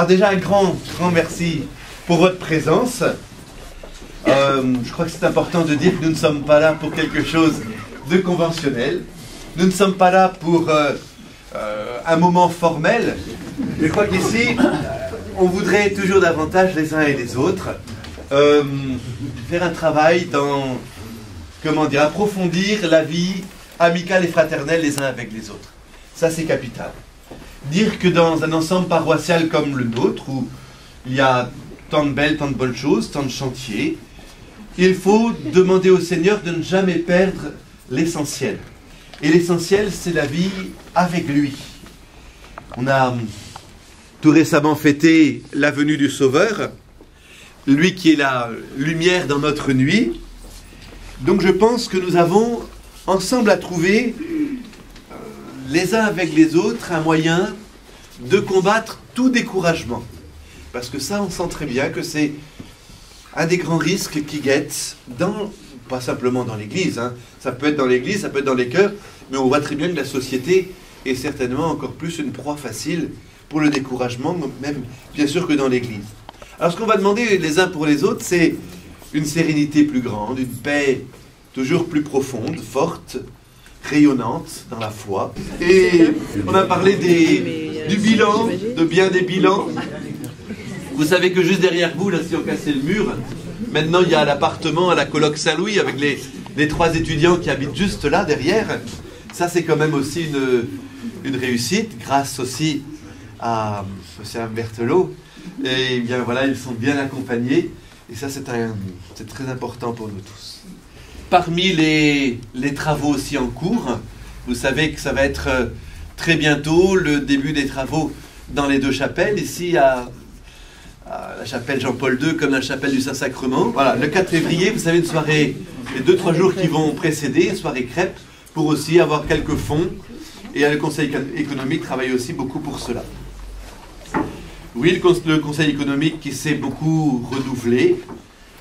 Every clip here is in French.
Alors déjà, un grand merci pour votre présence. Je crois que c'est important de dire que nous ne sommes pas là pour quelque chose de conventionnel. Nous ne sommes pas là pour un moment formel. Je crois qu'ici, on voudrait toujours davantage les uns et les autres faire un travail dans, comment dire, approfondir la vie amicale et fraternelle les uns avec les autres. Ça, c'est capital. Dire que dans un ensemble paroissial comme le nôtre, où il y a tant de belles, tant de bonnes choses, tant de chantiers, il faut demander au Seigneur de ne jamais perdre l'essentiel. Et l'essentiel, c'est la vie avec lui. On a tout récemment fêté la venue du Sauveur, lui qui est la lumière dans notre nuit. Donc je pense que nous avons ensemble à trouver, les uns avec les autres, un moyen de combattre tout découragement. Parce que ça, on sent très bien que c'est un des grands risques qui guettent, pas simplement dans l'Église, hein. Ça peut être dans l'Église, ça peut être dans les cœurs, mais on voit très bien que la société est certainement encore plus une proie facile pour le découragement, même bien sûr que dans l'Église. Alors ce qu'on va demander les uns pour les autres, c'est une sérénité plus grande, une paix toujours plus profonde, forte, rayonnante dans la foi. Et on a parlé du bilan, de bien des bilans. Vous savez que juste derrière vous, là, si on cassait le mur, maintenant il y a l'appartement à la coloc Saint-Louis avec les 3 étudiants qui habitent juste là derrière. Ça, c'est quand même aussi une réussite, grâce aussi à M. Berthelot. Et bien voilà, ils sont bien accompagnés. Et ça, c'est très important pour nous tous. Parmi les travaux aussi en cours, vous savez que ça va être très bientôt le début des travaux dans les 2 chapelles, ici à la chapelle Jean-Paul II comme la chapelle du Saint-Sacrement. Voilà, le 4 février, vous savez, une soirée, les 2-3 jours qui vont précéder, une soirée crêpe, pour aussi avoir quelques fonds. Et le Conseil économique travaille aussi beaucoup pour cela. Oui, le Conseil économique qui s'est beaucoup renouvelé,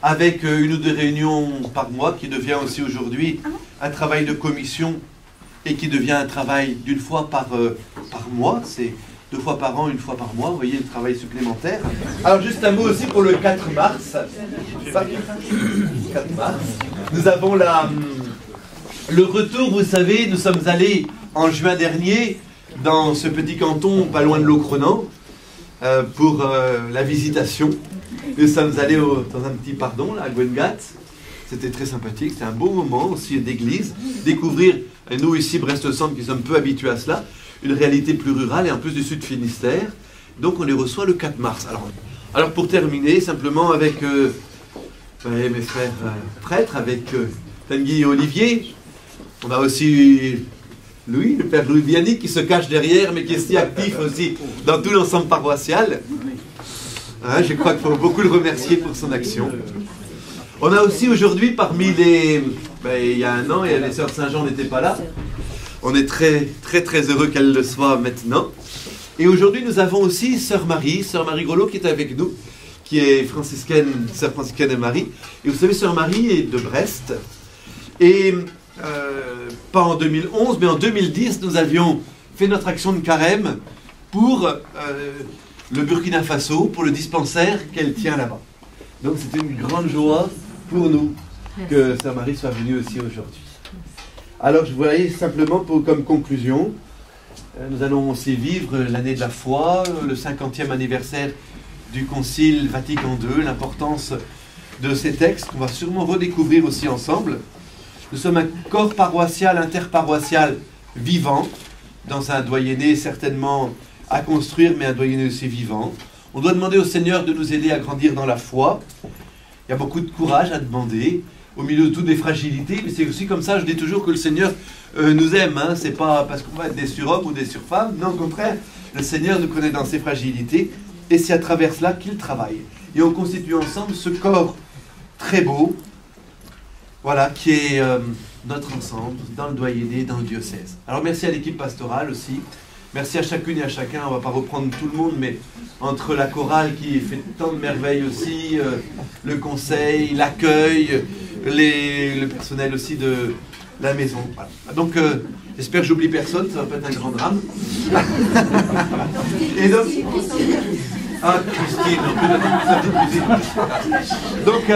avec 1 ou 2 réunions par mois, qui devient aussi aujourd'hui un travail de commission et qui devient un travail d'1 fois par mois. C'est 2 fois par an, 1 fois par mois, vous voyez, le travail supplémentaire. Alors juste un mot aussi pour le 4 mars. 4 mars. Nous avons le retour, vous savez, nous sommes allés en juin dernier dans ce petit canton pas loin de Locronan pour la visitation. Nous sommes allés dans un petit pardon, là, à Gwengat. C'était très sympathique, c'était un beau moment aussi d'église. Découvrir, et nous ici, Brest-Centre, qui sommes peu habitués à cela, une réalité plus rurale et en plus du Sud Finistère. Donc on les reçoit le 4 mars. Alors pour terminer, simplement avec mes frères prêtres, avec Tanguy et Olivier, on a aussi Louis, le père Louis Biani, qui se cache derrière, mais qui est si actif aussi dans tout l'ensemble paroissial. Hein, je crois qu'il faut beaucoup le remercier pour son action. On a aussi aujourd'hui parmi il y a 1 an, et les sœurs Saint-Jean n'étaient pas là. On est très très très heureux qu'elle le soit maintenant. Et aujourd'hui, nous avons aussi sœur Marie Grolot qui est avec nous, qui est franciscaine, sœur franciscaine de Marie. Et vous savez, sœur Marie est de Brest. Et pas en 2011, mais en 2010, nous avions fait notre action de carême pour le Burkina Faso, pour le dispensaire qu'elle tient là-bas. Donc c'est une grande joie pour nous que sœur Marie soit venue aussi aujourd'hui. Alors je voulais simplement comme conclusion, nous allons aussi vivre l'année de la foi, le 50e anniversaire du Concile Vatican II, l'importance de ces textes qu'on va sûrement redécouvrir aussi ensemble. Nous sommes un corps paroissial, interparoissial vivant, dans un doyenné certainement à construire, mais un doyenné aussi vivant. On doit demander au Seigneur de nous aider à grandir dans la foi. Il y a beaucoup de courage à demander, au milieu de toutes les fragilités, mais c'est aussi comme ça, je dis toujours que le Seigneur nous aime, hein. C'est pas parce qu'on va être des surhommes ou des surfemmes, non, au contraire, le Seigneur nous connaît dans ses fragilités, et c'est à travers cela qu'il travaille. Et on constitue ensemble ce corps très beau, voilà, qui est notre ensemble, dans le doyenné, dans le diocèse. Alors merci à l'équipe pastorale aussi, merci à chacune et à chacun, on ne va pas reprendre tout le monde, mais entre la chorale qui fait tant de merveilles aussi, le conseil, l'accueil, le personnel aussi de la maison. Voilà. Donc j'espère que j'oublie personne, ça va pas être un grand drame. Et donc, Ah, Christine, donc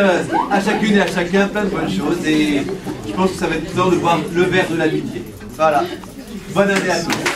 à chacune et à chacun, plein de bonnes choses. Et je pense que ça va être temps de boire le verre de l'amitié. Voilà. Bonne année à tous.